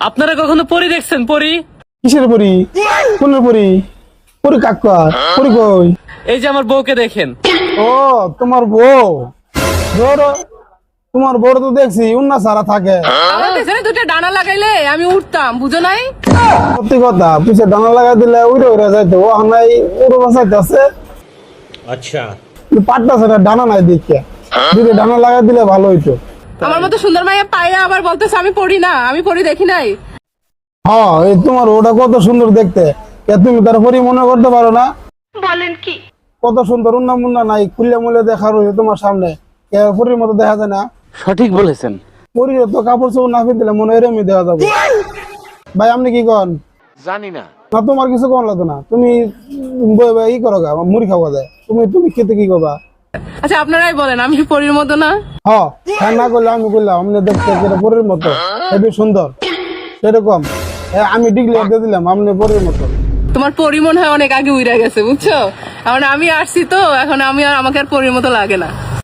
আপনারা কখনো পরি দেখছেন? পরি? কিসের পরি? কোনের পরি? পরি কাকা? পরি কই? এই যে আমার বউকে দেখেন। ও তোমার বউ। ধরো তোমার বউ তো দেখছি উন্না সারা থাকে। আমার পেছনে দুটো ডানা লাগাইলে আমি উঠতাম, বুঝো নাই? সত্যি কথা, পিছে ডানা লাগাই দিলে উড়ে উড়ে যাইতো। ও নাই উড়ে বাসাইতে আছে। अच्छा পাট্টাছে না, ডানা নাই দেখে। যদি ডানা লাগাই দিলে ভালো হইতো। আমার মতো সুন্দর মাইয়া পাইয়া আবার বলতেছে আমি পড়ি না, আমি পড়ি দেখি নাই। হ্যাঁ, এই তোমার ওটা কত সুন্দর দেখতে। তুমি তার পরি মনে করতে পারো না? বলেন কি? কত সুন্দর উন্না মুন্না নাই, খুললে মুলে দেখা রয়েছে তোমার সামনে। পরির মতো দেখা যায় না? সঠিক বলেছেন। পরির তো কাপড় চোপড় না দিলে মনে হয় এরমই দেখা যাবে। ভাই আপনি কি কন? जानी ना না তোমার কিছু কম লাগতো না। তুমি ই করো গা, মুড়ি খাওয়া যায়। তুমি খেতে কি করবা? আচ্ছা আপনারাই বলেন, আমি কি পরির মতো না? হ্যাঁ না করলে আমি করলাম, আপনি দেখতে যেটা পরের মতো হেবি সুন্দর সেরকম। আমি ডিক্লেয়ার দিয়ে দিলাম আপনি পরের মতো। তোমার পরি মনে হয় অনেক আগে উইরা গেছে, বুঝছো? এখন আমি আসছি তো, এখন আমি আর আমাকে আর পরির মতো লাগে না।